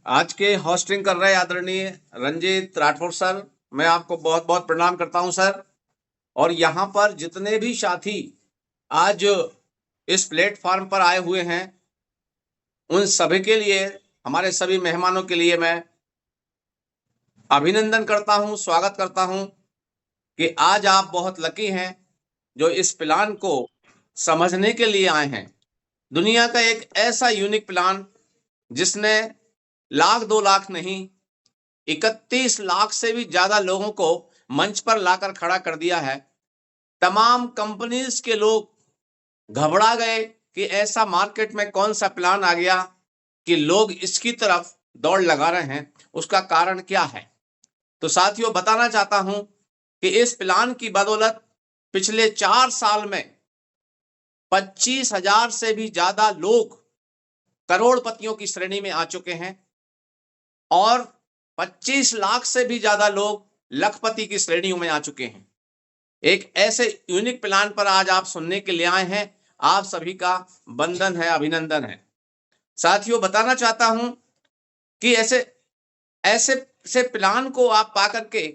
आज के होस्टिंग कर रहे आदरणीय रंजीत राठौर सर, मैं आपको बहुत बहुत प्रणाम करता हूं सर। और यहाँ पर जितने भी साथी आज इस प्लेटफॉर्म पर आए हुए हैं, उन सभी के लिए, हमारे सभी मेहमानों के लिए मैं अभिनंदन करता हूं, स्वागत करता हूं कि आज आप बहुत लकी हैं जो इस प्लान को समझने के लिए आए हैं। दुनिया का एक ऐसा यूनिक प्लान जिसने लाख 2 लाख नहीं, 31 लाख से भी ज्यादा लोगों को मंच पर लाकर खड़ा कर दिया है। तमाम कंपनीज के लोग घबरा गए कि ऐसा मार्केट में कौन सा प्लान आ गया कि लोग इसकी तरफ दौड़ लगा रहे हैं, उसका कारण क्या है। तो साथियों, बताना चाहता हूं कि इस प्लान की बदौलत पिछले 4 साल में 25,000 से भी ज्यादा लोग करोड़पतियों की श्रेणी में आ चुके हैं और 25 लाख से भी ज्यादा लोग लखपति की श्रेणियों में आ चुके हैं। एक ऐसे यूनिक प्लान पर आज आप सुनने के लिए आए हैं। आप सभी का वंदन है, अभिनंदन है। साथियों, बताना चाहता हूं कि ऐसे ऐसे से प्लान को आप पाकर के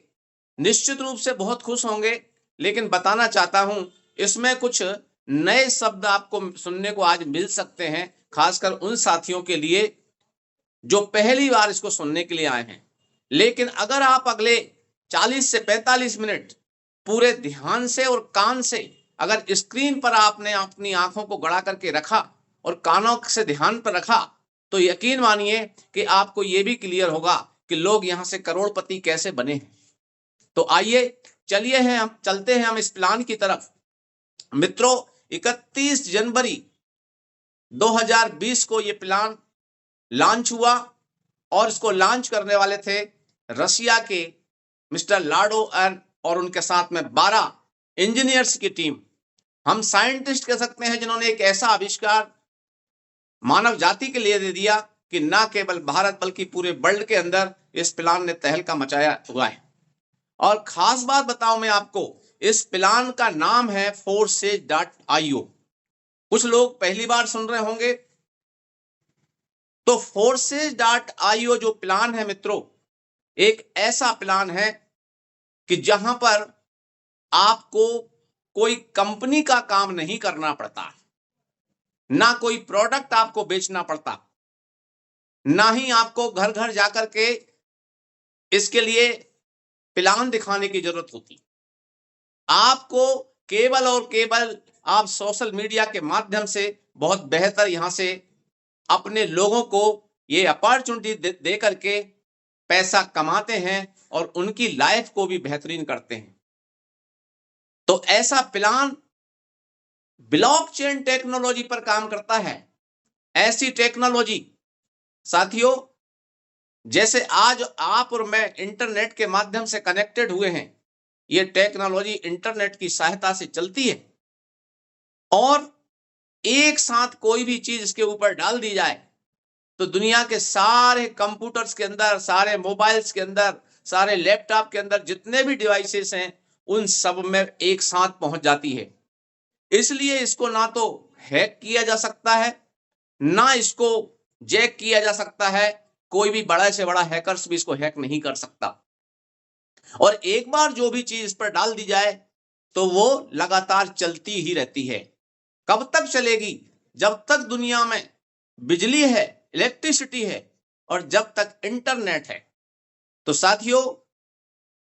निश्चित रूप से बहुत खुश होंगे, लेकिन बताना चाहता हूं इसमें कुछ नए शब्द आपको सुनने को आज मिल सकते हैं, खासकर उन साथियों के लिए जो पहली बार इसको सुनने के लिए आए हैं। लेकिन अगर आप अगले 40 से 45 मिनट पूरे ध्यान से और कान से अगर स्क्रीन पर आपने अपनी आंखों को गड़ा करके रखा और कानों से ध्यान पर रखा, तो यकीन मानिए कि आपको यह भी क्लियर होगा कि लोग यहां से करोड़पति कैसे बने हैं। तो आइए चलते हैं हम इस प्लान की तरफ। मित्रों, 31 जनवरी 2020 को यह प्लान लॉन्च हुआ और इसको लॉन्च करने वाले थे रशिया के मिस्टर लाडो और उनके साथ में 12 इंजीनियर्स की टीम। हम साइंटिस्ट कह सकते हैं जिन्होंने एक ऐसा आविष्कार मानव जाति के लिए दे दिया कि ना केवल भारत बल्कि पूरे वर्ल्ड के अंदर इस प्लान ने तहलका मचाया हुआ है। और खास बात बताऊं मैं आपको, इस प्लान का नाम है forces.io। कुछ लोग पहली बार सुन रहे होंगे। तो forces.io जो प्लान है मित्रों, एक ऐसा प्लान है कि जहां पर आपको कोई कंपनी का काम नहीं करना पड़ता, ना कोई प्रोडक्ट आपको बेचना पड़ता, ना ही आपको घर घर जाकर के इसके लिए प्लान दिखाने की जरूरत होती। आपको केवल और केवल आप सोशल मीडिया के माध्यम से बहुत बेहतर यहां से अपने लोगों को ये अपॉर्चुनिटी दे करके पैसा कमाते हैं और उनकी लाइफ को भी बेहतरीन करते हैं। तो ऐसा प्लान ब्लॉकचेन टेक्नोलॉजी पर काम करता है। ऐसी टेक्नोलॉजी साथियों, जैसे आज आप और मैं इंटरनेट के माध्यम से कनेक्टेड हुए हैं, ये टेक्नोलॉजी इंटरनेट की सहायता से चलती है और एक साथ कोई भी चीज इसके ऊपर डाल दी जाए तो दुनिया के सारे कंप्यूटर्स के अंदर, सारे मोबाइल्स के अंदर, सारे लैपटॉप के अंदर जितने भी डिवाइसेस हैं, उन सब में एक साथ पहुंच जाती है। इसलिए इसको ना तो हैक किया जा सकता है, ना इसको जैक किया जा सकता है। कोई भी बड़ा से बड़ा हैकर्स भी इसको हैक नहीं कर सकता। और एक बार जो भी चीज इस पर डाल दी जाए तो वो लगातार चलती ही रहती है। कब तक चलेगी? जब तक दुनिया में बिजली है, इलेक्ट्रिसिटी है और जब तक इंटरनेट है। तो साथियों,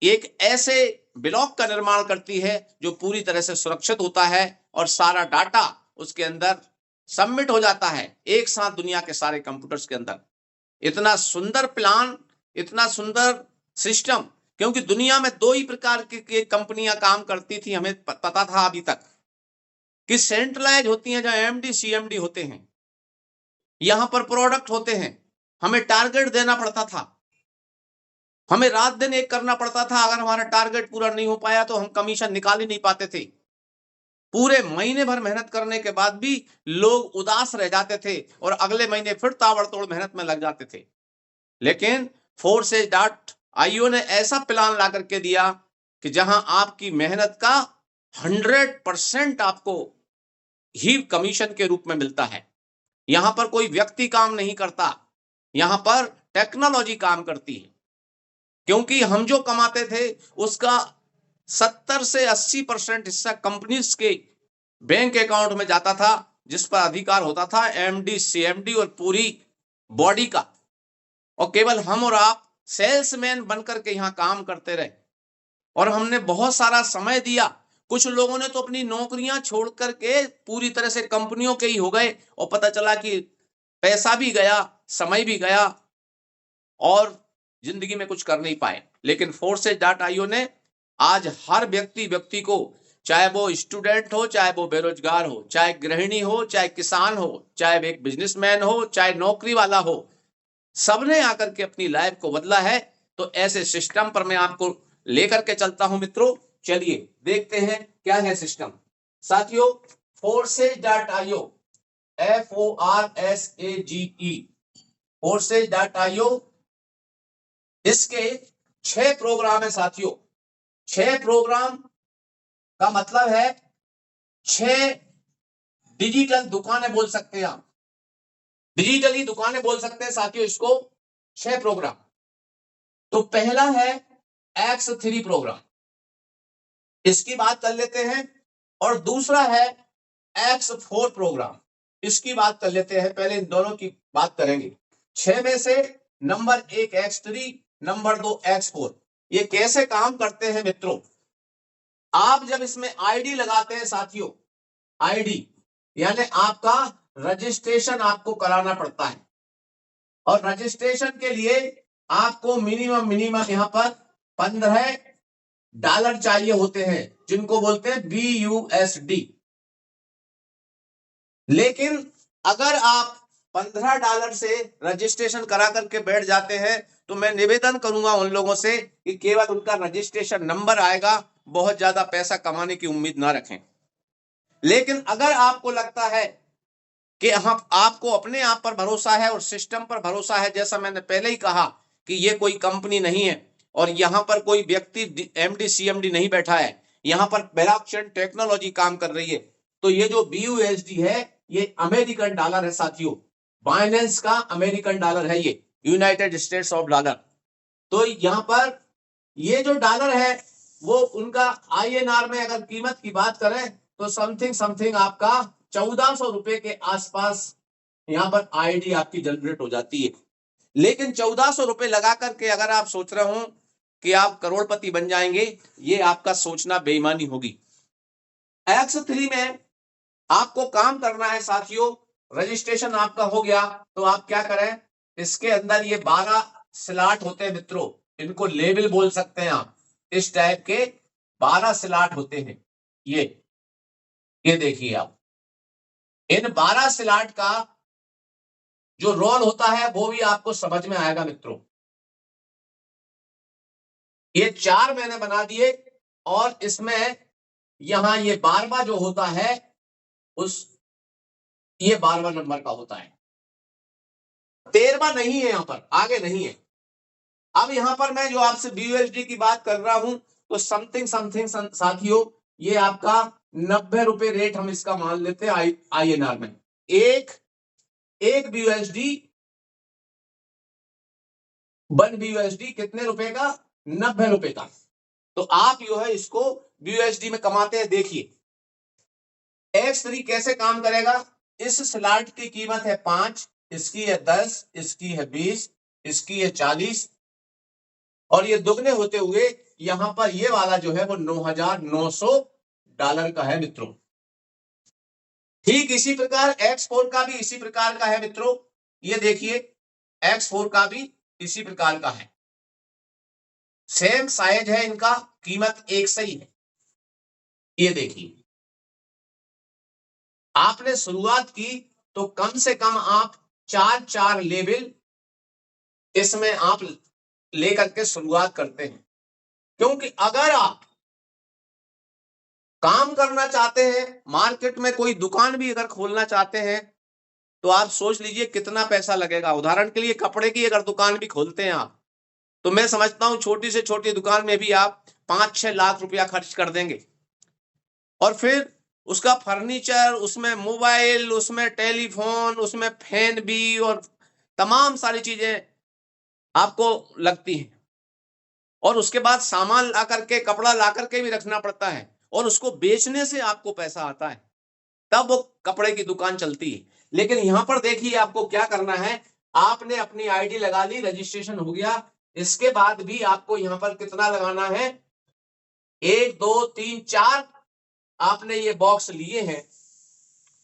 एक ऐसे ब्लॉक का निर्माण करती है जो पूरी तरह से सुरक्षित होता है और सारा डाटा उसके अंदर सबमिट हो जाता है एक साथ दुनिया के सारे कंप्यूटर्स के अंदर। इतना सुंदर प्लान, इतना सुंदर सिस्टम, क्योंकि दुनिया में 2 ही प्रकार की कंपनियां काम करती थी, हमें पता था अभी तक, कि सेंट्रलाइज होती हैं, जहां एमडी सीएमडी होते हैं, यहां पर प्रोडक्ट होते हैं, हमें टारगेट देना पड़ता था, हमें रात दिन एक करना पड़ता था। अगर हमारा टारगेट पूरा नहीं हो पाया तो हम कमीशन निकाल ही नहीं पाते थे। पूरे महीने भर मेहनत करने के बाद भी लोग उदास रह जाते थे और अगले महीने फिर ताबड़तोड़ मेहनत में लग जाते थे। लेकिन forces.io ने ऐसा प्लान ला करके दिया कि जहां आपकी मेहनत का 100% आपको ही कमीशन के रूप में मिलता है। यहां पर कोई व्यक्ति काम नहीं करता, यहां पर टेक्नोलॉजी काम करती है, क्योंकि हम जो कमाते थे उसका 70 से 80% हिस्सा कंपनीज के बैंक अकाउंट में जाता था, जिस पर अधिकार होता था एमडी, सीएमडी और पूरी बॉडी का, और केवल हम और आप सेल्समैन बनकर के यहां काम करते रहे और हमने बहुत सारा समय दिया। कुछ लोगों ने तो अपनी नौकरियां छोड़ करके पूरी तरह से कंपनियों के ही हो गए और पता चला कि पैसा भी गया, समय भी गया और जिंदगी में कुछ कर नहीं पाए। लेकिन Forces.io ने आज हर व्यक्ति को, चाहे वो स्टूडेंट हो, चाहे वो बेरोजगार हो, चाहे गृहिणी हो, चाहे किसान हो, चाहे एक बिजनेसमैन हो, चाहे नौकरी वाला हो, सबने आकर के अपनी लाइफ को बदला है। तो ऐसे सिस्टम पर मैं आपको लेकर के चलता हूं मित्रों। चलिए देखते हैं क्या है सिस्टम। साथियों, Forces.io, FORSAGE, Forces.io, इसके 6 प्रोग्राम है साथियों। 6 प्रोग्राम का मतलब है 6 डिजिटल दुकानें बोल सकते हैं आप, डिजिटली दुकानें बोल सकते हैं साथियों इसको। 6 प्रोग्राम। तो पहला है X3 प्रोग्राम, इसकी बात कर लेते हैं, और दूसरा है X4 प्रोग्राम, इसकी बात कर लेते हैं। पहले इन दोनों की बात करेंगे। 6 में से नंबर 1 X3, नंबर 2 X4। ये कैसे काम करते हैं मित्रों? आप जब इसमें आईडी लगाते हैं साथियों, आईडी यानी आपका रजिस्ट्रेशन आपको कराना पड़ता है, और रजिस्ट्रेशन के लिए आपको मिनिमम यहां पर $15 चाहिए होते हैं, जिनको बोलते हैं BUSD। लेकिन अगर आप $15 से रजिस्ट्रेशन करा करके बैठ जाते हैं, तो मैं निवेदन करूंगा उन लोगों से कि केवल उनका रजिस्ट्रेशन नंबर आएगा, बहुत ज्यादा पैसा कमाने की उम्मीद ना रखें। लेकिन अगर आपको लगता है कि आपको अपने आप पर भरोसा है और सिस्टम पर भरोसा है, जैसा मैंने पहले ही कहा कि ये कोई कंपनी नहीं है और यहां पर कोई व्यक्ति एमडी सीएमडी नहीं बैठा है, यहां पर ब्लॉकचेन टेक्नोलॉजी काम कर रही है। तो ये जो BUSD है ये अमेरिकन डॉलर है साथियों, बाइनेंस का अमेरिकन डॉलर है, ये यूनाइटेड स्टेट्स ऑफ डॉलर। तो यहां पर ये जो डॉलर है वो उनका INR में अगर कीमत की बात करें तो समथिंग आपका 1400 रुपए के आसपास यहां पर आईडी आपकी जनरेट हो जाती है। लेकिन 1400 रुपए लगा करके अगर आप सोच रहे हो कि आप करोड़पति बन जाएंगे, ये आपका सोचना बेईमानी होगी। X3 में आपको काम करना है साथियों। रजिस्ट्रेशन आपका हो गया तो आप क्या करें, इसके अंदर ये 12 स्लॉट होते हैं मित्रों, इनको लेवल बोल सकते हैं आप। इस टाइप के 12 स्लॉट होते हैं। ये देखिए आप, इन 12 स्लॉट का जो रोल होता है वो भी आपको समझ में आएगा मित्रों। ये 4 मैंने बना दिए, और इसमें यहां ये 12वां जो होता है ये 12वां नंबर का होता है, 13वां नहीं है, यहां पर आगे नहीं है। अब यहां पर मैं जो आपसे BUSD की बात कर रहा हूं, तो समथिंग साथियों ये आपका 90 रुपए रेट हम इसका मान लेते हैं INR में। एक BUSD 1 BUSD कितने रुपए का? 90 रुपए का। तो आप जो है इसको BUSD में कमाते हैं। देखिए X3 कैसे काम करेगा। इस स्लॉट की कीमत है 5, इसकी है 10, इसकी है 20, इसकी है 40, और ये दुगने होते हुए यहां पर ये वाला जो है वो $9,900 का है मित्रों। ठीक इसी प्रकार X4 का भी इसी प्रकार का है मित्रों। ये देखिए X4 का भी इसी प्रकार का है, सेम साइज है इनका, कीमत एक सही है। ये देखिए आपने शुरुआत की तो कम से कम आप 4 लेवल इसमें आप लेकर के शुरुआत करते हैं, क्योंकि अगर आप काम करना चाहते हैं, मार्केट में कोई दुकान भी अगर खोलना चाहते हैं, तो आप सोच लीजिए कितना पैसा लगेगा। उदाहरण के लिए कपड़े की अगर दुकान भी खोलते हैं आप, तो मैं समझता हूं छोटी से छोटी दुकान में भी आप 5-6 लाख रुपया खर्च कर देंगे, और फिर उसका फर्नीचर, उसमें मोबाइल, उसमें टेलीफोन, उसमें फैन भी, और तमाम सारी चीजें आपको लगती है, और उसके बाद सामान ला करके, कपड़ा ला करके भी रखना पड़ता है, और उसको बेचने से आपको पैसा आता है, तब वो कपड़े की दुकान चलती है। लेकिन यहां पर देखिए आपको क्या करना है, आपने अपनी आईडी लगा ली, रजिस्ट्रेशन हो गया, इसके बाद भी आपको यहां पर कितना लगाना है, 1 2 3 4 आपने ये बॉक्स लिए हैं,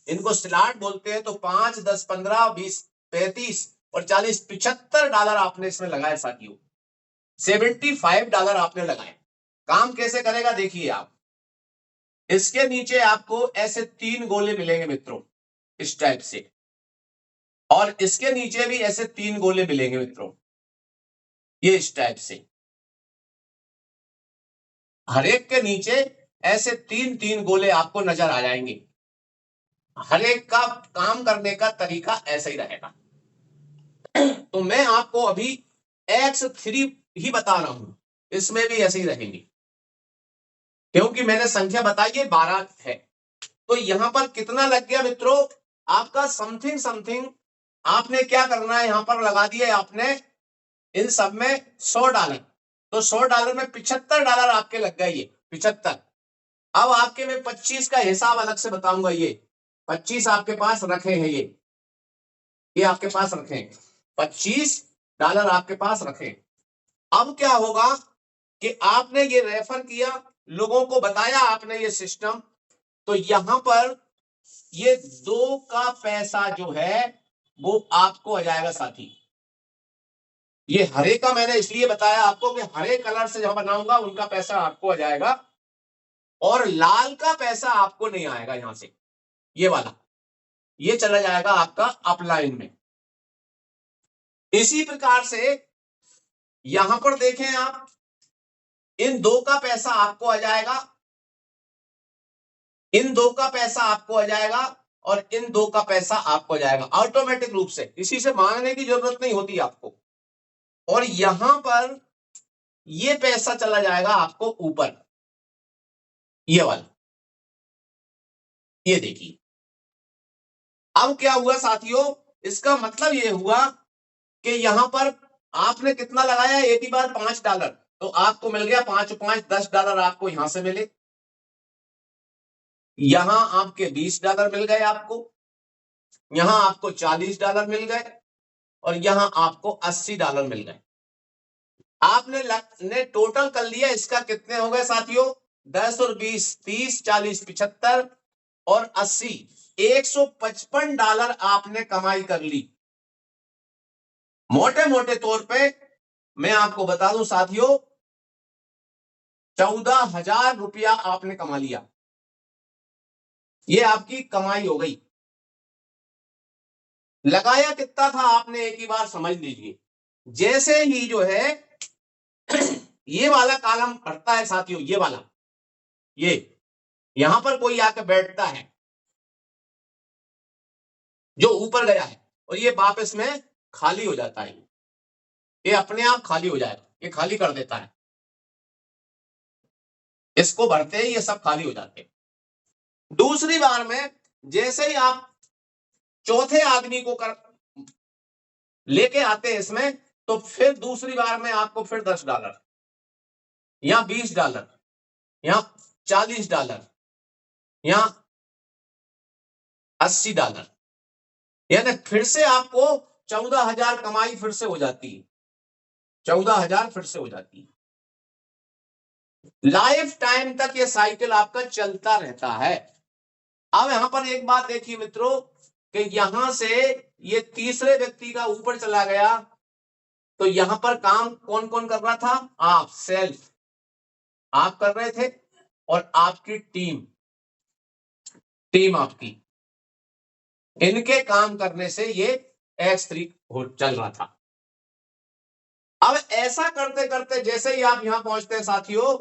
इनको स्लॉट बोलते हैं, तो 5 10 15 20 35 और 40 $75 आपने इसमें लगाए साथियों, $75 आपने लगाए। काम कैसे करेगा देखिए आप, इसके नीचे आपको ऐसे 3 गोले मिलेंगे मित्रों, इस टाइप से, और इसके नीचे भी ऐसे 3 गोले मिलेंगे मित्रों, ये इस टाइप से, हर एक के नीचे ऐसे 3 गोले आपको नजर आ जाएंगे। हर एक का काम करने का तरीका ऐसा ही रहेगा। तो मैं आपको अभी X3 ही बता रहा हूं, इसमें भी ऐसे ही रहेंगे, क्योंकि मैंने संख्या बताई है 12 है। तो यहां पर कितना लग गया मित्रों, आपका समथिंग समथिंग, आपने क्या करना है, यहां पर लगा दिया आपने इन सब में $100, तो $100 में $75 आपके लग गए, ये 75। अब आपके मैं 25 का हिसाब अलग से बताऊंगा, ये 25 आपके पास रखे हैं, ये आपके पास रखे हैं, $25 आपके पास रखे। अब क्या होगा कि आपने ये रेफर किया, लोगों को बताया आपने ये सिस्टम, तो यहां पर ये 2 का पैसा जो है वो आपको आ जाएगा साथी। ये हरे का मैंने इसलिए बताया आपको कि हरे कलर से जब बनाऊंगा उनका पैसा आपको आ जाएगा, और लाल का पैसा आपको नहीं आएगा, यहां से ये वाला, ये चला जाएगा आपका अपलाइन में। इसी प्रकार से यहां पर देखें आप, इन 2 का पैसा आपको आ जाएगा, इन 2 का पैसा आपको आ जाएगा, और इन 2 का पैसा आपको आ जाएगा ऑटोमेटिक रूप से, किसी से मांगने की जरूरत नहीं होती आपको। और यहां पर ये पैसा चला जाएगा आपको ऊपर, ये वाला, ये देखिए। अब क्या हुआ साथियों, इसका मतलब ये हुआ कि यहां पर आपने कितना लगाया, एक ही बार $5, तो आपको मिल गया 5 5 $10 आपको यहां से मिले, यहां आपके $20 मिल गए आपको, यहां आपको $40 मिल गए, और यहां आपको $80 मिल गए। आपने टोटल कर लिया, इसका कितने हो गए साथियों, 10 और 20 30 40 75 और 80, $155 आपने कमाई कर ली। मोटे मोटे तौर पे मैं आपको बता दूं साथियों, 14,000 रुपया आपने कमा लिया, ये आपकी कमाई हो गई। लगाया कितना था आपने, एक ही बार समझ लीजिए। जैसे ही जो है ये वाला कॉलम बढ़ता है साथियों, ये वाला, ये यहां पर कोई आकर बैठता है जो ऊपर गया है, और ये वापस में खाली हो जाता है, ये अपने आप खाली हो जाएगा, ये खाली कर देता है, इसको भरते ही ये सब खाली हो जाते हैं। दूसरी बार में जैसे ही आप चौथे आदमी को लेके आते हैं इसमें, तो फिर दूसरी बार में आपको फिर $10 या $20 या $40 या $80, यानी फिर से आपको 14,000 कमाई फिर से हो जाती है, 14,000 फिर से हो जाती है। लाइफ टाइम तक ये साइकिल आपका चलता रहता है। अब यहां पर एक बात देखिए मित्रों, कि यहां से ये तीसरे व्यक्ति का ऊपर चला गया, तो यहां पर काम कौन कौन कर रहा था, आप सेल्फ, आप कर रहे थे, और आपकी टीम आपकी, इनके काम करने से ये X3 चल रहा था। अब ऐसा करते करते जैसे ही आप यहां पहुंचते हैं साथियों,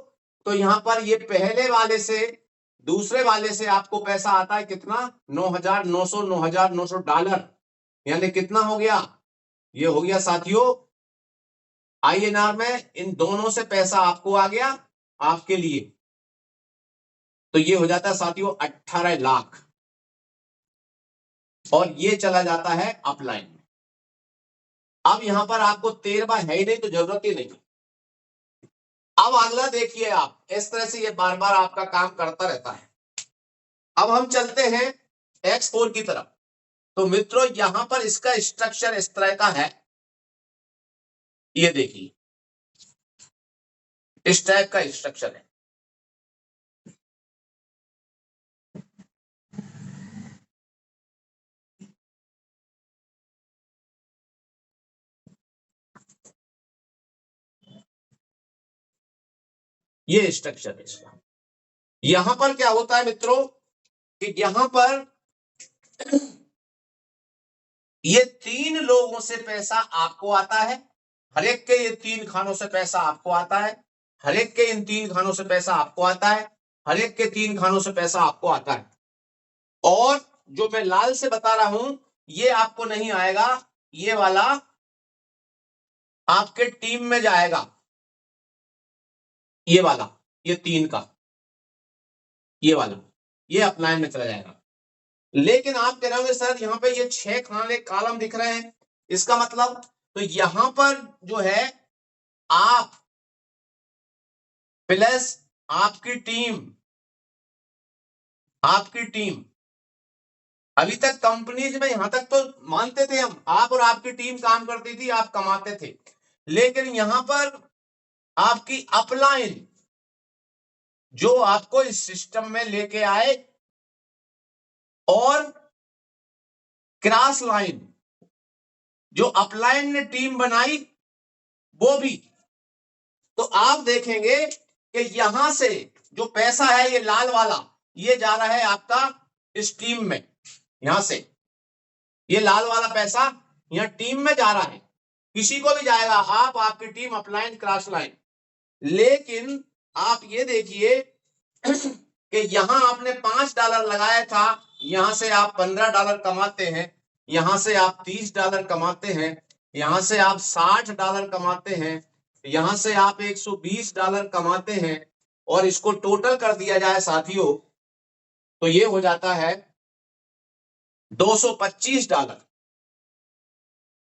तो यहां पर ये पहले वाले से दूसरे वाले से आपको पैसा आता है कितना, $9,900 यानी कितना हो गया, ये हो गया साथियों INR में, इन दोनों से पैसा आपको आ गया आपके लिए, तो ये हो जाता है साथियों 18 लाख, और ये चला जाता है अपलाइन में। अब यहां पर आपको 13वां है ही नहीं तो जरूरत ही नहीं। अब अगला देखिए, आप इस तरह से ये बार बार आपका काम करता रहता है। अब हम चलते हैं X4 की तरफ। तो मित्रों यहां पर इसका स्ट्रक्चर इस तरह का है, ये देखिए इस टाइप का स्ट्रक्चर है। ये स्ट्रक्चर है इसका। यहां पर क्या होता है मित्रों कि यहां पर ये 3 लोगों से पैसा आपको आता है, हर एक के ये 3 खानों से पैसा आपको आता है, हर एक के इन 3 खानों से पैसा आपको आता है, हर एक के 3 खानों से पैसा आपको आता है। और जो मैं लाल से बता रहा हूं ये आपको नहीं आएगा, ये वाला आपके टीम में जाएगा, ये वाला, ये 3 का, ये वाला, ये अपलाइन में चला जाएगा। लेकिन आप कह रहे होंगे सर यहाँ पे ये 6 खाने कॉलम दिख रहे हैं, इसका मतलब, तो यहां पर जो है आप प्लस आपकी टीम, आपकी टीम, अभी तक कंपनीज में यहां तक तो मानते थे हम, आप और आपकी टीम काम करती थी, आप कमाते थे। लेकिन यहां पर आपकी अपलाइन जो आपको इस सिस्टम में लेके आए और क्रॉस लाइन जो अपलाइन ने टीम बनाई वो भी, तो आप देखेंगे कि यहां से जो पैसा है ये लाल वाला ये जा रहा है आपका इस टीम में, यहां से ये लाल वाला पैसा यहां टीम में जा रहा है, किसी को भी जाएगा, आप, आपकी टीम, अपलाइन, क्रॉस लाइन। लेकिन आप ये देखिए कि यहां आपने $5 लगाया था, यहां से आप $15 कमाते हैं, यहां से आप $30 कमाते हैं, यहां से आप $60 कमाते हैं, यहां से आप $120 कमाते हैं, और इसको टोटल कर दिया जाए साथियों तो ये हो जाता है $225।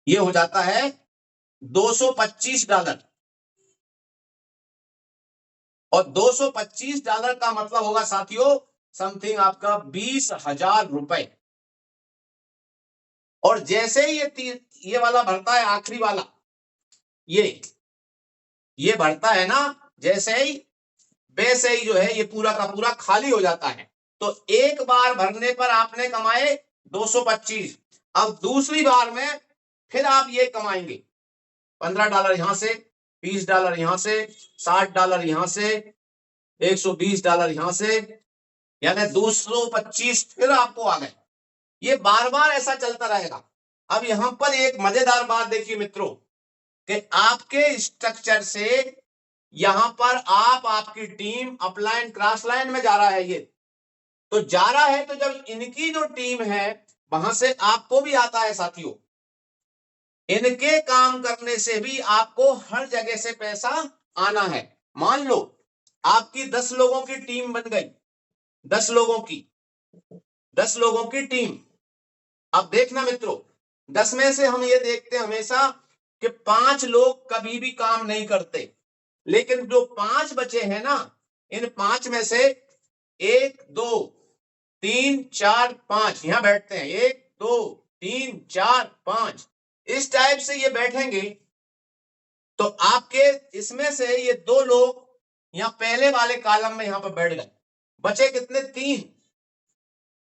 ये हो जाता है $225, और $225 का मतलब होगा साथियों समथिंग आपका 20,000 रुपए। और जैसे ही ये वाला भरता है, आखिरी वाला ये भरता है ना, जैसे ही वैसे ही जो है ये पूरा का पूरा खाली हो जाता है। तो एक बार भरने पर आपने कमाए 225, अब दूसरी बार में फिर आप ये कमाएंगे $15 यहां से, $20 यहां से, $60 यहां से, $120 यहां से, यानी 225 फिर आपको आ गए। ये बार बार ऐसा चलता रहेगा। अब यहां पर एक मजेदार बात देखिए मित्रों कि आपके स्ट्रक्चर से यहां पर आप, आपकी टीम अपलाइन क्रॉस लाइन में जा रहा है, ये तो जा रहा है, तो जब इनकी जो टीम है वहां से आपको भी आता है साथियों, इनके काम करने से भी आपको हर जगह से पैसा आना है। मान लो आपकी 10 लोगों की टीम बन गई, 10 लोगों की, 10 लोगों की टीम। अब देखना मित्रों 10 में से हम ये देखते हैं हमेशा कि 5 लोग कभी भी काम नहीं करते, लेकिन जो 5 बचे हैं ना, इन 5 में से 1 2 3 4 5 यहां बैठते हैं, 1 2 3 4 5 इस टाइप से ये बैठेंगे। तो आपके इसमें से ये 2 लोग यहां पहले वाले कॉलम में यहां पर बैठ गए, बचे कितने? 3।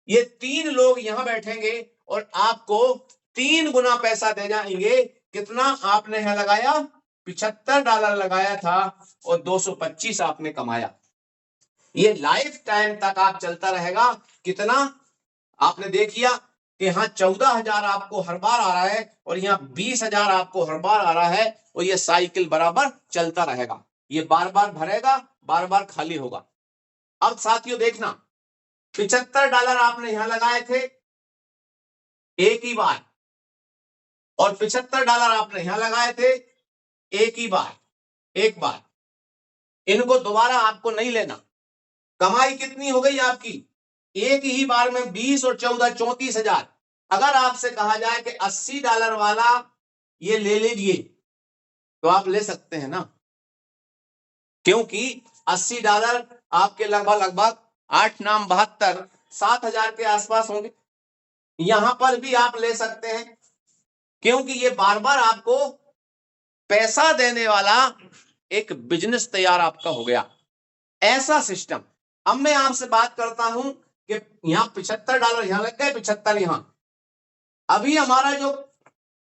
ये 3 लोग यहां बैठेंगे और आपको 3 गुना पैसा दे जाएंगे। कितना आपने यहां लगाया? $75 लगाया था और 225 आपने कमाया। ये लाइफ टाइम तक आप चलता रहेगा। कितना आपने देखिया कि यहाँ 14,000 आपको हर बार आ रहा है और यहाँ 20,000 आपको हर बार आ रहा है, और ये साइकिल बराबर चलता रहेगा, ये बार बार भरेगा, बार बार खाली होगा। अब साथियों देखना, $75 आपने यहां लगाए थे एक ही बार, और $75 आपने यहां लगाए थे एक ही बार, एक बार। इनको दोबारा आपको नहीं लेना। कमाई कितनी हो गई आपकी? एक ही बार में 20 और 14 34,000। अगर आपसे कहा जाए कि $80 वाला ये ले लीजिए, तो आप ले सकते हैं ना, क्योंकि $80 आपके लगभग 8 नाम 72 7,000 के आसपास होंगे। यहां पर भी आप ले सकते हैं, क्योंकि ये बार बार आपको पैसा देने वाला एक बिजनेस तैयार आपका हो गया, ऐसा सिस्टम। अब मैं आपसे बात करता हूं कि यहां $75 यहां लग गए, 75 यहां। अभी हमारा जो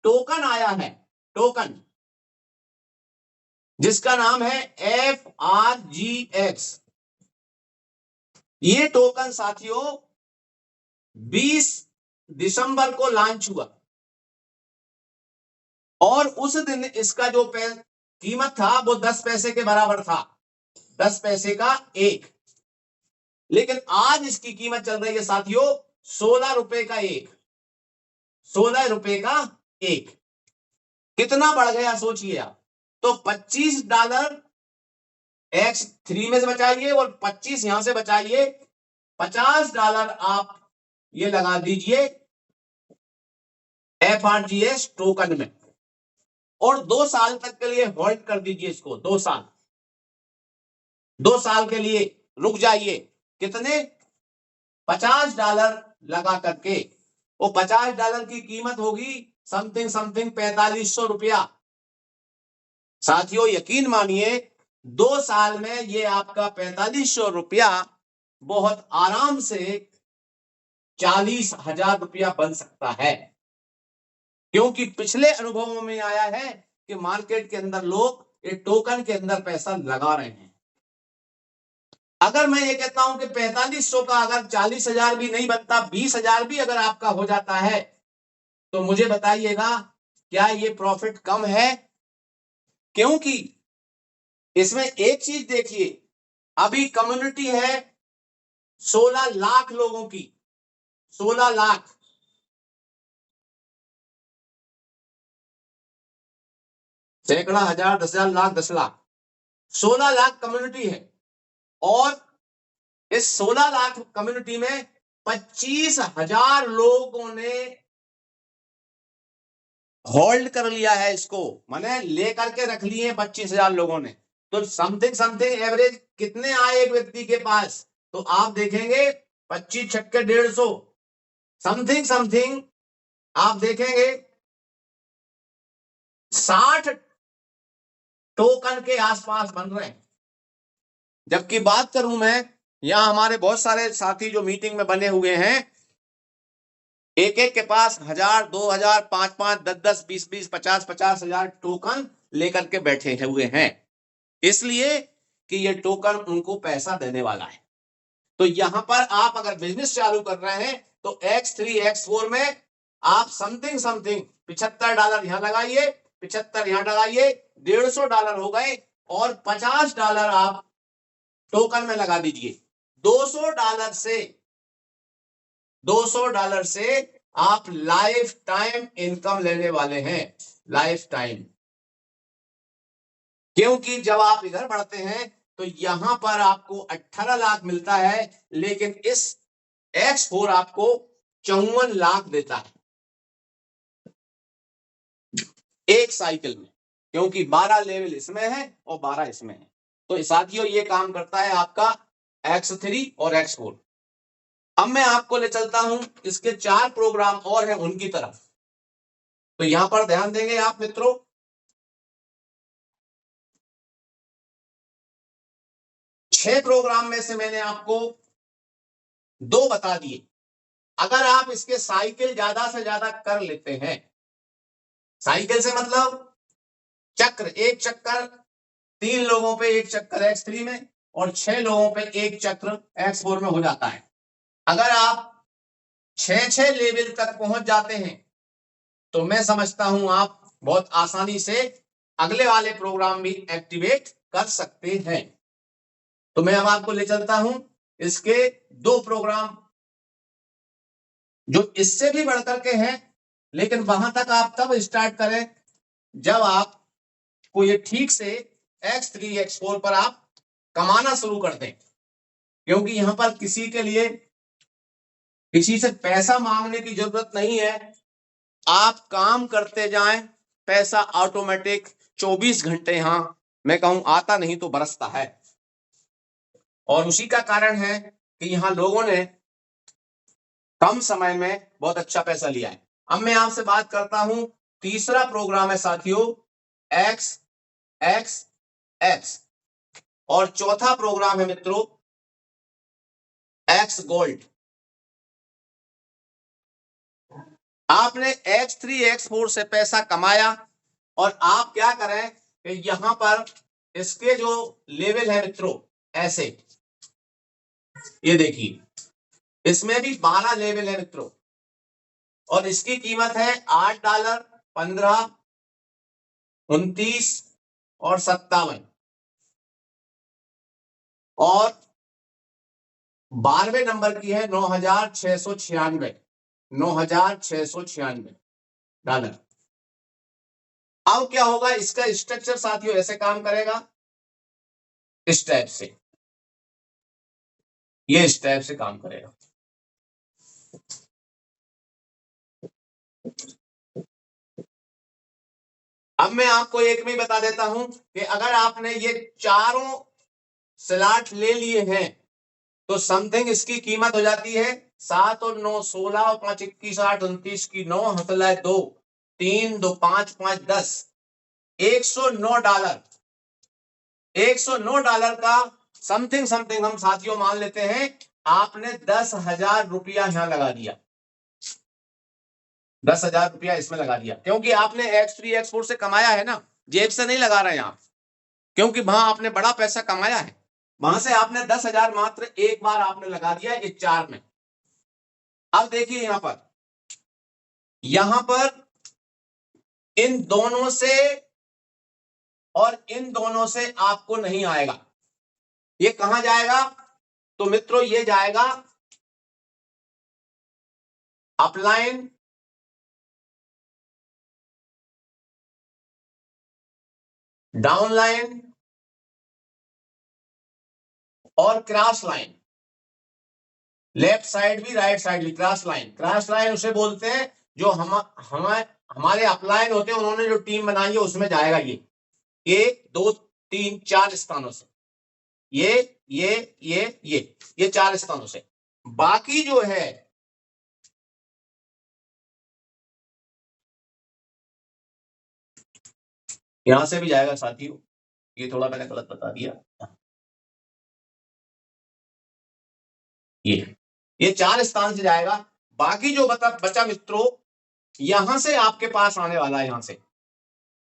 टोकन आया है, टोकन जिसका नाम है FRGX, ये टोकन साथियों 20 दिसंबर को लॉन्च हुआ और उस दिन इसका जो कीमत था वो 10 पैसे के बराबर था, 10 पैसे का एक। लेकिन आज इसकी कीमत चल रही है साथियों 16 रुपए का एक, 16 रुपए का एक। कितना बढ़ गया सोचिए आप। तो $25 X3 में से बचाइए और 25 यहां से बचाइए, $50 आप ये लगा दीजिए FRGX टोकन में और 2 साल तक के लिए होल्ड कर दीजिए इसको। 2 साल, 2 साल के लिए रुक जाइए। कितने? $50 लगा करके। वो $50 की कीमत होगी समथिंग 4500 रुपया। साथियों यकीन मानिए 2 साल में ये आपका 4500 रुपया बहुत आराम से 40,000 रुपया बन सकता है, क्योंकि पिछले अनुभवों में आया है कि मार्केट के अंदर लोग एक टोकन के अंदर पैसा लगा रहे हैं। अगर मैं ये कहता हूं कि 4500 का अगर 40,000 भी नहीं बनता, 20,000 भी अगर आपका हो जाता है, तो मुझे बताइएगा क्या ये प्रॉफिट कम है? क्योंकि इसमें एक चीज देखिए, अभी कम्युनिटी है 16 लाख लोगों की, 16 लाख। सैकड़ा, हजार, 10,000, लाख, 10 लाख, 16 लाख कम्युनिटी है और इस 16 लाख कम्युनिटी में 25,000 लोगों ने होल्ड कर लिया है इसको, माने लेकर के रख लिए 25,000 लोगों ने। तो समथिंग एवरेज कितने आए एक व्यक्ति के पास? तो आप देखेंगे 25 छक्के 150, समथिंग आप देखेंगे 60 टोकन के आसपास बन रहे हैं। जबकि बात करूं मैं, यहां हमारे बहुत सारे साथी जो मीटिंग में बने हुए हैं, एक एक के पास 1,000, 2,000, 5,5, 10,10, 20,20, 50,000 टोकन लेकर के बैठे हुए हैं, इसलिए कि ये टोकन उनको पैसा देने वाला है। तो यहां पर आप अगर बिजनेस चालू कर रहे हैं तो X3 X4 में आप समथिंग $75 यहां लगाइए, 75 यहां लगाइए, $150 हो गए और $50 आप टोकन में लगा दीजिए। $200 से आप लाइफ टाइम इनकम लेने वाले हैं, लाइफ टाइम। क्योंकि जब आप इधर बढ़ते हैं तो यहां पर आपको 18 लाख मिलता है, लेकिन इस X4 आपको 54 लाख देता है एक साइकिल में, क्योंकि 12 लेवल इसमें है और 12 इसमें है। तो साथियों ये काम करता है आपका X3 और X4। अब मैं आपको ले चलता हूं इसके 4 प्रोग्राम और हैं उनकी तरफ। तो यहां पर ध्यान देंगे आप मित्रों, 6 प्रोग्राम में से मैंने आपको 2 बता दिए। अगर आप इसके साइकिल ज्यादा से ज्यादा कर लेते हैं, साइकिल से मतलब चक्र, एक चक्कर 3 लोगों पे एक चक्कर X3 में और 6 लोगों पे एक चक्र X4 में हो जाता है। अगर आप 6 लेवल तक पहुंच जाते हैं तो मैं समझता हूं आप बहुत आसानी से अगले वाले प्रोग्राम भी एक्टिवेट कर सकते हैं। तो मैं अब आपको ले चलता हूं इसके 2 प्रोग्राम जो इससे भी बढ़कर के हैं, लेकिन वहां तक आप तब स्टार्ट करें जब आप को ये ठीक से X3 X4 पर आप कमाना शुरू कर दें, क्योंकि यहां पर किसी के लिए किसी से पैसा मांगने की जरूरत नहीं है। आप काम करते जाएं पैसा ऑटोमेटिक 24 घंटे यहां मैं कहूं आता नहीं तो बरसता है। और उसी का कारण है कि यहां लोगों ने कम समय में बहुत अच्छा पैसा लिया है। अब मैं आपसे बात करता हूं, तीसरा प्रोग्राम है साथियों एक्स एक्स एक्स, और चौथा प्रोग्राम है मित्रों एक्स गोल्ड। आपने X3 X4 से पैसा कमाया और आप क्या करें कि यहां पर इसके जो लेवल है मित्रों ऐसे, ये देखिए इसमें भी 12 लेवल है मित्रों, और इसकी कीमत है $8, 15, 29 और 57, और 12वें नंबर की है $9,696, $9,696। अब क्या होगा, इसका स्ट्रक्चर साथियों ऐसे काम करेगा, इस टाइप से, ये इस टाइप से काम करेगा। अब मैं आपको एक में बता देता हूं कि अगर आपने ये चारों स्लॉट ले लिए हैं तो समथिंग इसकी कीमत हो जाती है 7 और 9 16 और 5 21 8 29 की 9 हसला 2 3 2 5 5 10 $109, $109 का समथिंग समथिंग हम साथियों मान लेते हैं आपने 10,000 रुपया यहां लगा दिया, 10,000 रुपया इसमें लगा दिया, क्योंकि आपने X3 X4 से कमाया है ना, जेब से नहीं लगा रहे हैं आप, क्योंकि वहां आपने बड़ा पैसा कमाया है, वहां से आपने 10,000 मात्र एक बार आपने लगा दिया इस चार में। अब देखिए यहां पर इन दोनों से और इन दोनों से आपको नहीं आएगा, ये कहां जाएगा, तो मित्रों ये जाएगा अपलाइन, डाउनलाइन और क्रॉस लाइन, लेफ्ट साइड भी राइट साइड भी क्रॉस लाइन। क्रॉस लाइन उसे बोलते हैं जो हमारे अपलाइन होते हैं, उन्होंने जो टीम बनाई है उसमें जाएगा ये 1 2 3 4 स्थानों से, ये 4 स्थानों से। बाकी जो है यहां से भी जाएगा साथियों, ये थोड़ा मैंने गलत बता दिया, ये 4 स्थान से जाएगा। बाकी जो बचा मित्रों यहां से आपके पास आने वाला है, यहां से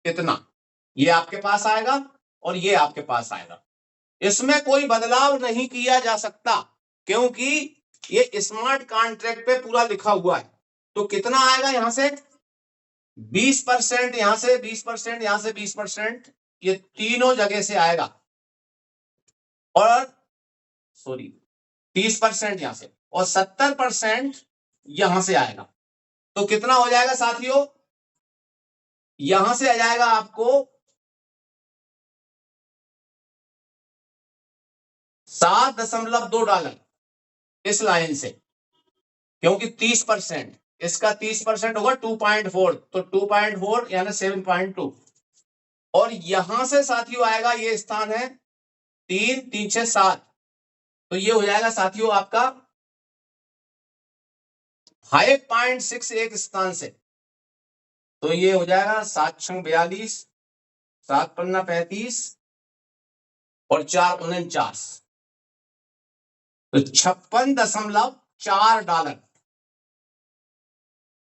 कितना, ये आपके पास आएगा और ये आपके पास आएगा, इसमें कोई बदलाव नहीं किया जा सकता क्योंकि ये स्मार्ट कॉन्ट्रैक्ट पे पूरा लिखा हुआ है। तो कितना आएगा यहां से 20%, यहां से 20%, यहां से 20%, ये तीनों जगह से आएगा, और सॉरी 30% यहां से और 70% यहां से आएगा। तो कितना हो जाएगा साथियों, यहां से आ जाएगा आपको $7.2 इस लाइन से, क्योंकि 30%, इसका 30% होगा 2.4, तो 2.4 यानी 7.2, और यहां से साथियों आएगा, ये स्थान है 3 3 6 7, तो ये हो जाएगा साथियों आपका 5.61 स्थान से, तो ये हो जाएगा 7 6 42, 7 पन्ना 35 और 4 49, तो $56.4।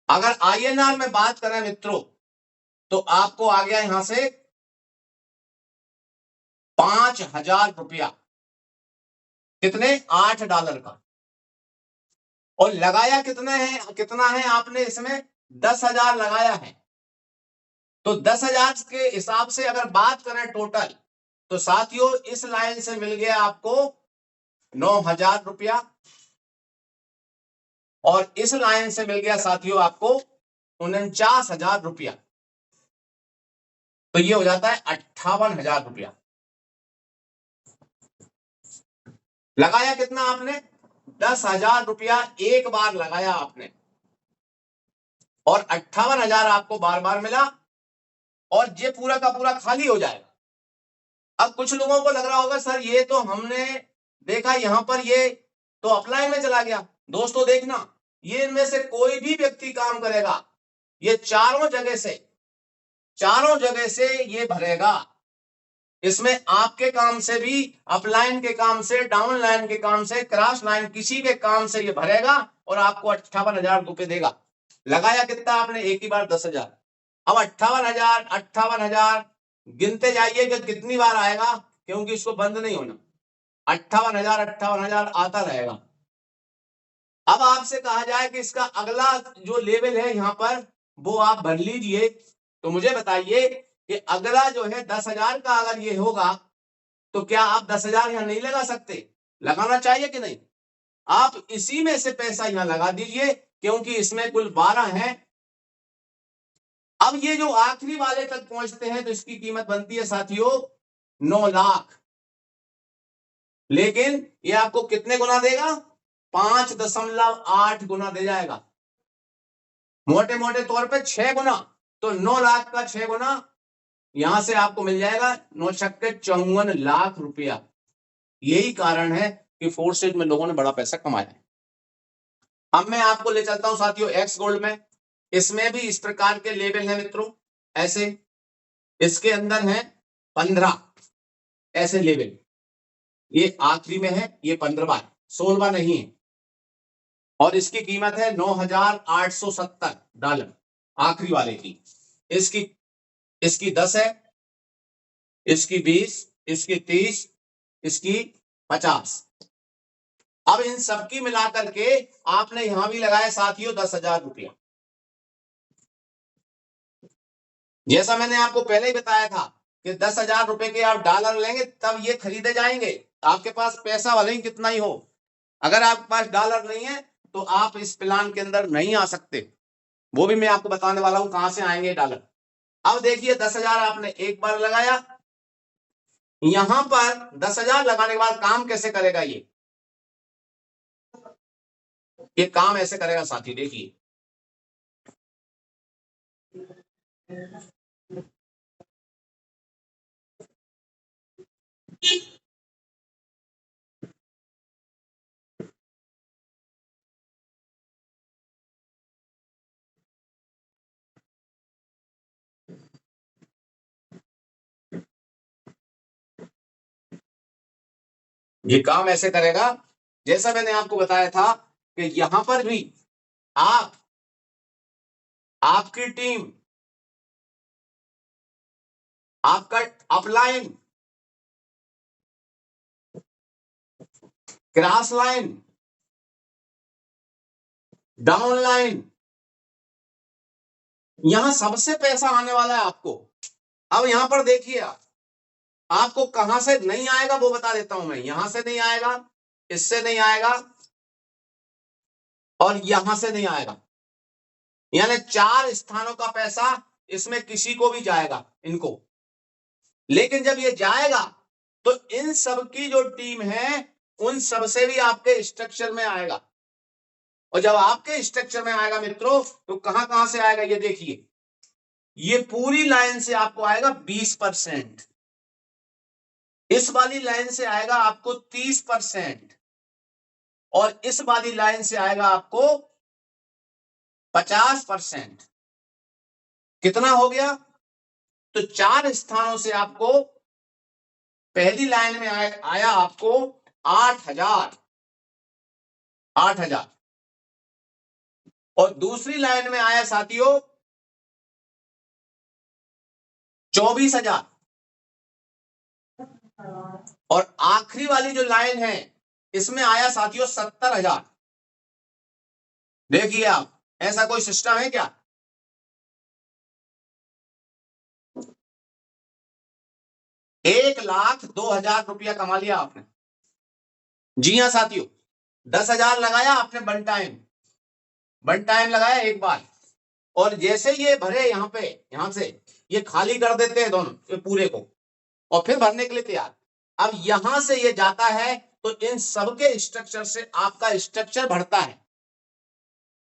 अगर INR में बात करें मित्रों तो आपको आ गया यहां से 5,000 रुपया, कितने, $8 का, और लगाया कितना है आपने इसमें 10,000 लगाया है। तो 10,000 के हिसाब से अगर बात करें टोटल, तो साथियों इस लाइन से मिल गया आपको 9,000 रुपया, और इस लाइन से मिल गया साथियों आपको 49,000 रुपया, तो ये हो जाता है 58,000 रुपया। लगाया कितना आपने, 10,000 रुपया एक बार लगाया आपने, और 58,000 आपको बार बार मिला, और ये पूरा का पूरा खाली हो जाएगा। अब कुछ लोगों को लग रहा होगा सर ये तो हमने देखा यहां पर ये तो अपलाइन में चला गया। दोस्तों देखना, ये इनमें से कोई भी व्यक्ति काम करेगा, ये चारों जगह से ये भरेगा। इसमें आपके काम से भी, अपलाइन के काम से, डाउन लाइन के काम से, क्रॉस लाइन, किसी के काम से ये भरेगा और आपको 58,000 रुपए देगा। लगाया कितना आपने? एक ही बार 10,000। अब 58,000 गिनते जाइए कि कितनी बार आएगा, क्योंकि इसको बंद नहीं होना। 58,000 आता रहेगा। अब आपसे कहा जाए कि इसका अगला जो लेवल है यहां पर वो आप भर लीजिए, तो मुझे बताइए कि अगला जो है 10,000 का अगर ये होगा तो क्या आप 10,000 यहां नहीं लगा सकते? लगाना चाहिए कि नहीं? आप इसी में से पैसा यहां लगा दीजिए, क्योंकि इसमें कुल 12 हैं। अब ये जो आखिरी वाले तक पहुंचते हैं तो इसकी कीमत बनती है साथियों 9 लाख। लेकिन ये आपको कितने गुना देगा? 5.8 गुना दे जाएगा। मोटे मोटे तौर पे 6 गुना। तो 9 लाख का 6 गुना यहां से आपको मिल जाएगा 9 छक्के 54 लाख रुपया। यही कारण है कि फोर्थ स्टेज में लोगों ने बड़ा पैसा कमाया है। अब मैं आपको ले चलता हूं साथियों एक्स गोल्ड में। इसमें भी इस प्रकार के लेवल हैं मित्रों, ऐसे इसके अंदर है 15 ऐसे लेवल। ये आखिरी में है, ये 15वां, 16वां नहीं है। और इसकी कीमत है $9,870 आखिरी वाले की। इसकी 10 है, इसकी 20, इसकी 30, इसकी 50। अब इन सबकी मिलाकर के आपने यहां भी लगाया साथियों 10,000 रुपया। जैसा मैंने आपको पहले ही बताया था कि 10,000 रुपए के आप डॉलर लेंगे तब ये खरीदे जाएंगे। आपके पास पैसा भले ही कितना ही हो, अगर आपके पास डॉलर नहीं है तो आप इस प्लान के अंदर नहीं आ सकते। वो भी मैं आपको बताने वाला हूं कहां से आएंगे डॉलर। अब देखिए 10,000 आपने एक बार लगाया, यहां पर 10,000 लगाने के बाद काम कैसे करेगा ये काम ऐसे करेगा साथी, देखिए। ये काम ऐसे करेगा जैसा मैंने आपको बताया था कि यहां पर भी आपकी टीम, आपका upline, cross line, down line, यहां सबसे पैसा आने वाला है आपको। अब यहां पर देखिए आपको कहां से नहीं आएगा वो बता देता हूं मैं। यहां से नहीं आएगा, इससे नहीं आएगा और यहां से नहीं आएगा। यानी 4 स्थानों का पैसा इसमें किसी को भी जाएगा इनको। लेकिन जब ये जाएगा तो इन सब की जो टीम है उन सब से भी आपके स्ट्रक्चर में आएगा। और जब आपके स्ट्रक्चर में आएगा मित्रों तो कहां कहां से आएगा ये देखिए। ये पूरी लाइन से आपको आएगा 20%, इस वाली लाइन से आएगा आपको 30% और इस वाली लाइन से आएगा आपको 50%। कितना हो गया? तो 4 स्थानों से आपको पहली लाइन में आया आपको 8,000 और दूसरी लाइन में आया साथियों 24,000 और आखिरी वाली जो लाइन है इसमें आया साथियों 70,000। देखिए आप, ऐसा कोई सिस्टम है क्या? $1,02,000 रुपया कमा लिया आपने। जी हाँ साथियों, 10,000 लगाया आपने वन टाइम लगाया एक बार, और जैसे ये भरे यहां से ये खाली कर देते हैं दोनों ये पूरे को और फिर भरने के लिए तैयार। अब यहां से ये जाता है तो इन सबके स्ट्रक्चर से आपका स्ट्रक्चर बढ़ता है।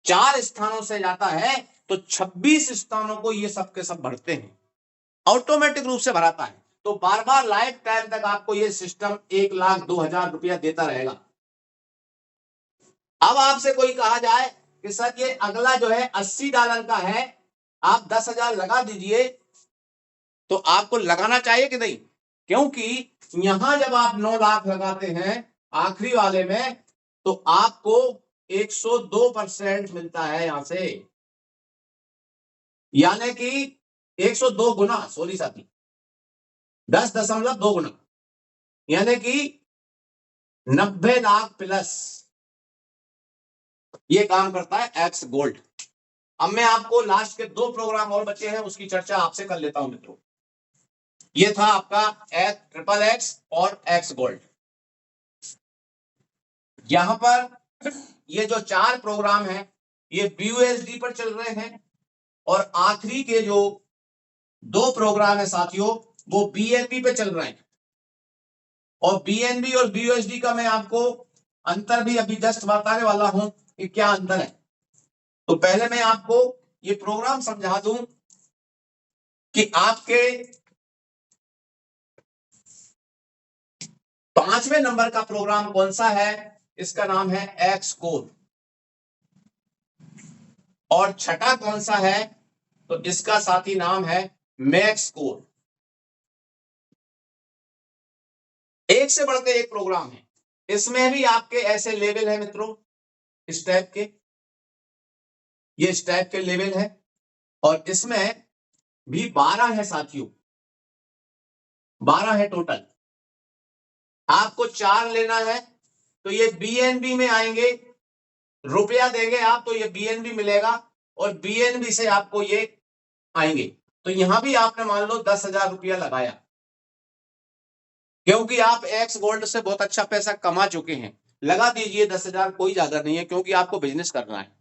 4 स्थानों से जाता है तो 26 स्थानों को ये सब के सब बढ़ते हैं ऑटोमेटिक रूप से भराता है। तो बार बार लाइफ टाइम तक आपको ये सिस्टम 1,02,000 रुपया देता रहेगा। अब आपसे कोई कहा जाए कि सर ये अगला जो है $80 का है, आप 10,000 लगा दीजिए, तो आपको लगाना चाहिए कि नहीं? क्योंकि यहां जब आप 9 लाख लगाते हैं आखिरी वाले में, तो आपको 102% मिलता है यहां से, यानी कि 102 गुना, सॉरी साथी, 10.2 गुना, यानी कि 90 लाख प्लस ये काम करता है एक्स गोल्ड। अब मैं आपको लास्ट के 2 प्रोग्राम और बचे हैं, उसकी चर्चा आपसे कर लेता हूं मित्रों। ये था आपका ट्रिपल एक्स और एक्स गोल्ड। यहां पर ये जो 4 प्रोग्राम हैं ये BUSD पर चल रहे हैं, और आखिरी के जो 2 प्रोग्राम है साथियों वो BNB पे चल रहे हैं। और BNB और BUSD का मैं आपको अंतर भी अभी जस्ट बताने वाला हूं कि क्या अंतर है। तो पहले मैं आपको ये प्रोग्राम समझा दूं कि आपके 5वें नंबर का प्रोग्राम कौन सा है, इसका नाम है एक्स कोर। और छठा कौन सा है, तो इसका साथी नाम है मैक्स कोर। एक से बढ़कर एक प्रोग्राम है। इसमें भी आपके ऐसे लेवल है मित्रों, इस टाइप के, ये इस टाइप के लेवल है, और इसमें भी 12 है साथियों, 12 है टोटल। आपको 4 लेना है तो ये BNB में आएंगे, रुपया देंगे आप तो ये BNB मिलेगा, और BNB से आपको ये आएंगे। तो यहां भी आपने मान लो 10,000 रुपया लगाया, क्योंकि आप एक्स गोल्ड से बहुत अच्छा पैसा कमा चुके हैं, लगा दीजिए 10,000, कोई ज्यादा नहीं है, क्योंकि आपको बिजनेस करना है।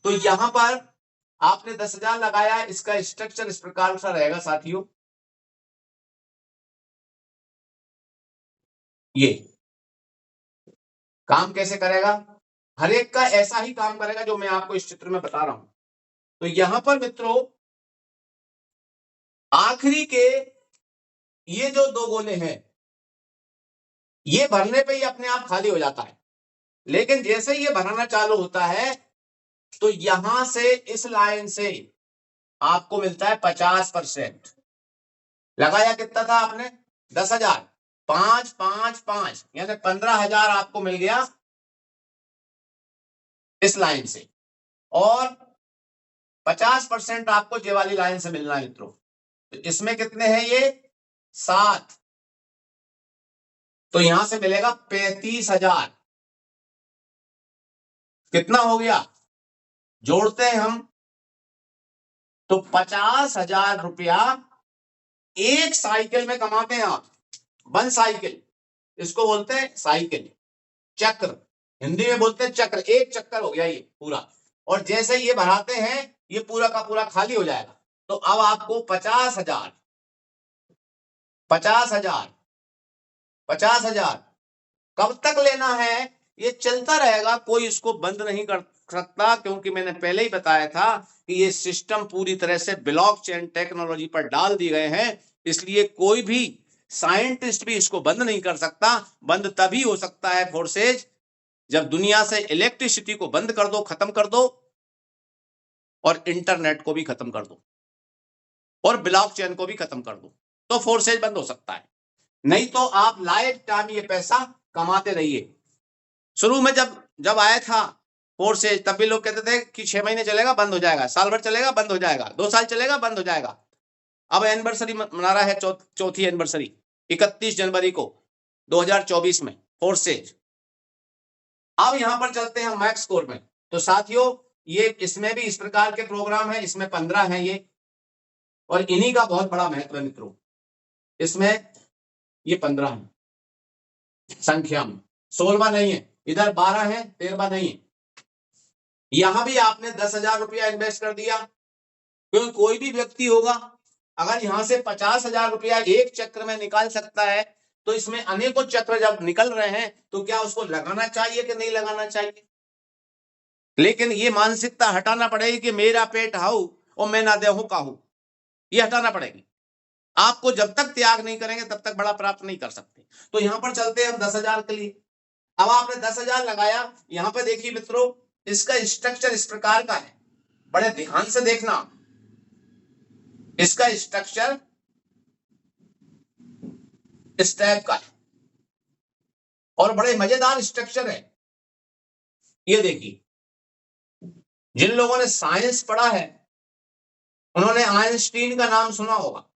तो यहां पर आपने 10,000 लगाया, इसका स्ट्रक्चर इस प्रकार सा रहेगा साथियों। ये काम कैसे करेगा, हर एक का ऐसा ही काम करेगा जो मैं आपको इस चित्र में बता रहा हूं। तो यहां पर मित्रों आखिरी के ये जो 2 गोले हैं ये भरने पे ही अपने आप खाली हो जाता है, लेकिन जैसे ये भरना चालू होता है तो यहां से इस लाइन से आपको मिलता है 50%। लगाया कितना था आपने, 10,000, 5 5 5 यानी 15,000 आपको मिल गया इस लाइन से, और 50% आपको ये वाली लाइन से मिलना है मित्रों। तो इसमें कितने हैं ये 7, तो यहां से मिलेगा 35,000। कितना हो गया, जोड़ते हैं हम तो 50,000 रुपया एक साइकिल में कमाते हैं आप। 1 साइकिल, इसको बोलते हैं साइकिल, चक्र, हिंदी में बोलते हैं चक्र। एक चक्कर हो गया ये पूरा, और जैसे ये भराते हैं ये पूरा का पूरा खाली हो जाएगा। तो अब आपको 50,000 50,000 50,000 कब तक लेना है, ये चलता रहेगा, कोई इसको बंद नहीं कर सकता, क्योंकि मैंने पहले ही बताया था कि ये सिस्टम पूरी तरह से ब्लॉकचेन टेक्नोलॉजी पर डाल दिए गए हैं, इसलिए कोई भी साइंटिस्ट भी इसको बंद नहीं कर सकता। बंद तभी हो सकता है फोर्सेज जब दुनिया से इलेक्ट्रिसिटी को बंद कर दो, खत्म कर दो, और इंटरनेट को भी खत्म कर दो, और ब्लॉकचेन को भी खत्म कर दो, तो फोर्सेज बंद हो सकता है। नहीं तो आप लाइफ टाइम ये पैसा कमाते रहिए। शुरू में जब आया था फोर्सेज, तब भी लोग कहते थे कि 6 महीने चलेगा बंद हो जाएगा, साल भर चलेगा बंद हो जाएगा, 2 साल चलेगा बंद हो जाएगा। अब एनिवर्सरी मना रहा है, चौथी एनिवर्सरी 31 जनवरी को 2024 में फोर्सेज। अब यहां पर चलते हैं मैक्स कोर में। तो साथियों ये इसमें भी इस प्रकार के प्रोग्राम है, इसमें 15 है ये, और इन्हीं का बहुत बड़ा महत्व है मित्रों। इसमें ये 15 है संख्या में, 16वां नहीं है, इधर 12 है, 13वां नहीं है। यहां भी आपने 10,000 रुपया इन्वेस्ट कर दिया, क्योंकि कोई भी व्यक्ति होगा अगर यहां से 50,000 रुपया एक चक्र में निकाल सकता है, तो इसमें अनेकों चक्र जब निकल रहे हैं तो क्या उसको लगाना चाहिए कि नहीं लगाना चाहिए। लेकिन ये मानसिकता हटाना पड़ेगी कि मेरा पेट हाउ और मैं ना देहूं काहू, ये हटाना पड़ेगी। आपको जब तक त्याग नहीं करेंगे तब तक बड़ा प्राप्त नहीं कर सकते। तो यहां पर चलते हैं हम 10,000 के लिए। अब आपने 10,000 लगाया, यहां पर देखिए मित्रों, इसका स्ट्रक्चर इस प्रकार का है, बड़े ध्यान से देखना। इसका स्ट्रक्चर इस टाइप का है और बड़े मजेदार स्ट्रक्चर है। ये देखिए, जिन लोगों ने साइंस पढ़ा है उन्होंने आइंस्टीन का नाम सुना होगा।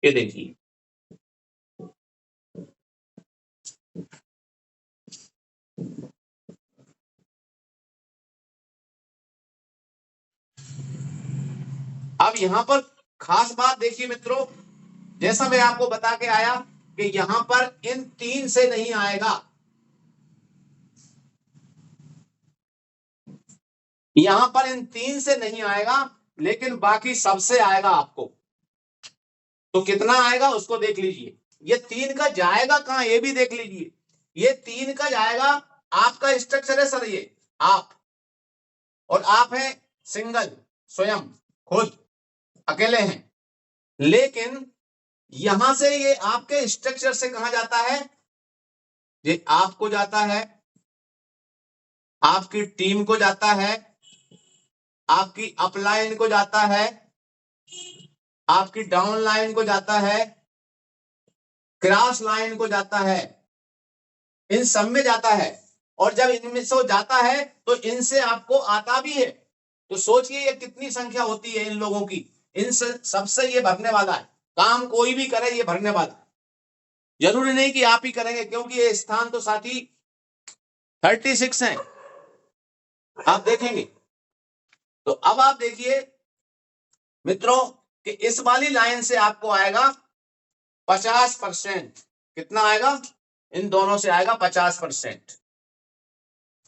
ये देखिए, अब यहां पर खास बात देखिए मित्रों, जैसा मैं आपको बता के आया कि यहां पर इन 3 से नहीं आएगा, यहां पर इन 3 से नहीं आएगा, लेकिन बाकी सबसे आएगा आपको। तो कितना आएगा उसको देख लीजिए। ये 3 का जाएगा कहां ये भी देख लीजिए। ये 3 का जाएगा, आपका स्ट्रक्चर है सर, ये आप और आप हैं सिंगल, स्वयं खुद अकेले हैं, लेकिन यहां से ये आपके स्ट्रक्चर से कहां जाता है, ये आपको जाता है, आपकी टीम को जाता है, आपकी अपलाइन को जाता है, आपकी डाउन लाइन को जाता है, क्रॉस लाइन को जाता है, इन सब में जाता है। और जब इनमें से जाता है तो इनसे आपको आता भी है। तो सोचिए ये कितनी संख्या होती है इन लोगों की, इन सबसे ये भरने वाला है। काम कोई भी करे ये भरने वाला है, जरूरी नहीं कि आप ही करेंगे, क्योंकि ये स्थान तो साथी 36 हैं, आप देखेंगे। तो अब आप देखिए मित्रों कि इस वाली लाइन से आपको आएगा 50%। कितना आएगा, इन दोनों से आएगा 50%।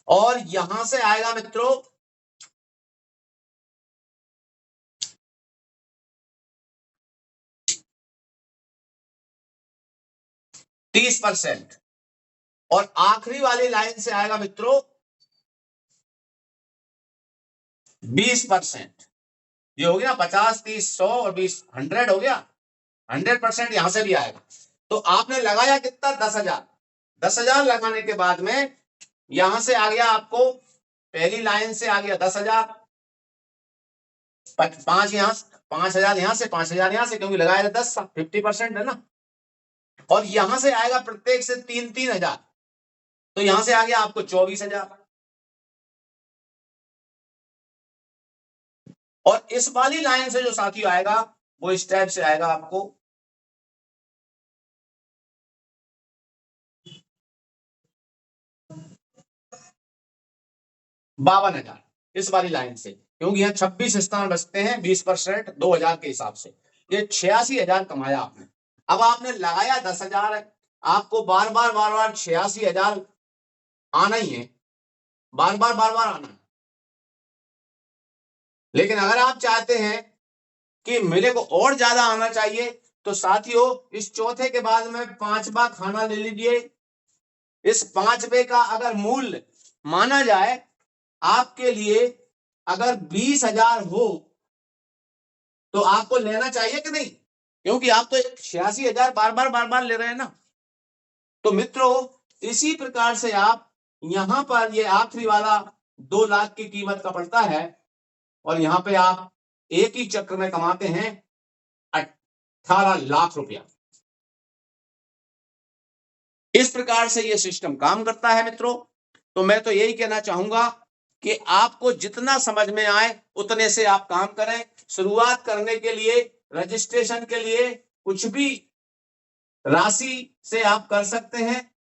और यहां से आएगा मित्रों 30%। और आखिरी वाली लाइन से आएगा मित्रों 20%। ये हो गया 50, 30, 100 और 20, 100 हो गया। 100% यहां से भी आएगा। तो आपने लगाया कितना, 10,000। 10,000 लगाने के बाद में यहां से आ गया आपको, पहली लाइन से आ गया 10,000, 5 यहां, 5,000 यहां से, 5,000 यहां से, क्योंकि लगाया 10, 50% है ना। और यहां से आएगा प्रत्येक से 3,000। तो यहां से आ गया आपको 24,000। और इस वाली लाइन से जो साथी आएगा वो इस टाइप से आएगा आपको 52,000 इस वाली लाइन से, क्योंकि यहाँ 26 स्थान बचते हैं, 20% 2,000 के हिसाब से, ये 86,000 कमाया आपने। अब आपने लगाया 10,000 है, आपको बार बार 86,000 आना ही है, बार बार आना है। लेकिन अगर आप चाहते हैं कि मेरे को और ज्यादा आना चाहिए, तो साथियों इस चौथे के बाद में 5वां खाना ले लीजिए। इस 5वें का अगर मूल्य माना जाए आपके लिए अगर 20,000 हो तो आपको लेना चाहिए कि नहीं, क्योंकि आप तो 86,000 बार बार ले रहे हैं ना। तो मित्रों इसी प्रकार से आप यहां पर ये आखिरी वाला 2 लाख की कीमत का पड़ता है, और यहां पे आप एक ही चक्र में कमाते हैं 18 लाख रुपया। इस प्रकार से यह सिस्टम काम करता है मित्रों। तो मैं तो यही कहना चाहूंगा कि आपको जितना समझ में आए उतने से आप काम करें। शुरुआत करने के लिए, रजिस्ट्रेशन के लिए कुछ भी राशि से आप कर सकते हैं।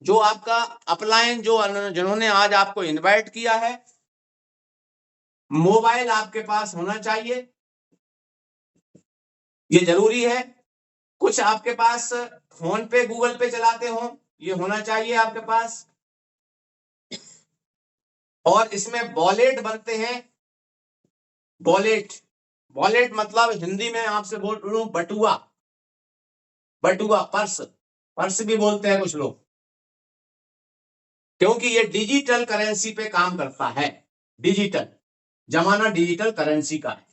जो आपका अपलाइन, जो जिन्होंने आज आपको इनवाइट किया है, मोबाइल आपके पास होना चाहिए, ये जरूरी है। कुछ आपके पास फोन पे, गूगल पे चलाते हो, ये होना चाहिए आपके पास। और इसमें वॉलेट बनते हैं, वॉलेट, वॉलेट मतलब हिंदी में आपसे बोल रहा हूं बटुआ, बटुआ, पर्स, पर्स भी बोलते हैं कुछ लोग, क्योंकि ये डिजिटल करेंसी पे काम करता है। डिजिटल जमाना डिजिटल करेंसी का है।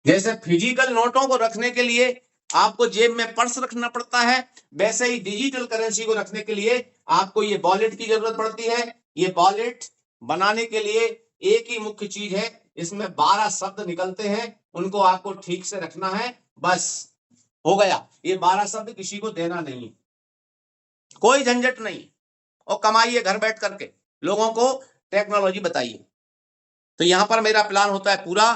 जैसे फिजिकल नोटों को रखने के लिए आपको जेब में पर्स रखना पड़ता है, वैसे ही डिजिटल करेंसी को रखने के लिए आपको ये वॉलेट की जरूरत पड़ती है। ये वॉलेट बनाने के लिए एक ही मुख्य चीज है, इसमें 12 शब्द निकलते हैं, उनको आपको ठीक से रखना है, बस हो गया। ये 12 शब्द किसी को देना नहीं, कोई झंझट नहीं, और कमाइए घर बैठ करके, लोगों को टेक्नोलॉजी बताइए। तो यहां पर मेरा प्लान होता है पूरा,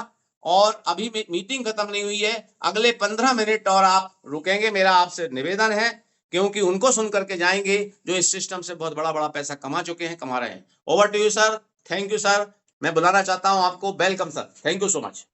और अभी मीटिंग खत्म नहीं हुई है, अगले 15 मिनट और आप रुकेंगे, मेरा आपसे निवेदन है, क्योंकि उनको सुन करके जाएंगे जो इस सिस्टम से बहुत बड़ा बड़ा पैसा कमा चुके हैं, कमा रहे हैं। Over to you sir. Thank you sir. मैं बुलाना चाहता हूं आपको। Welcome sir. Thank you so much.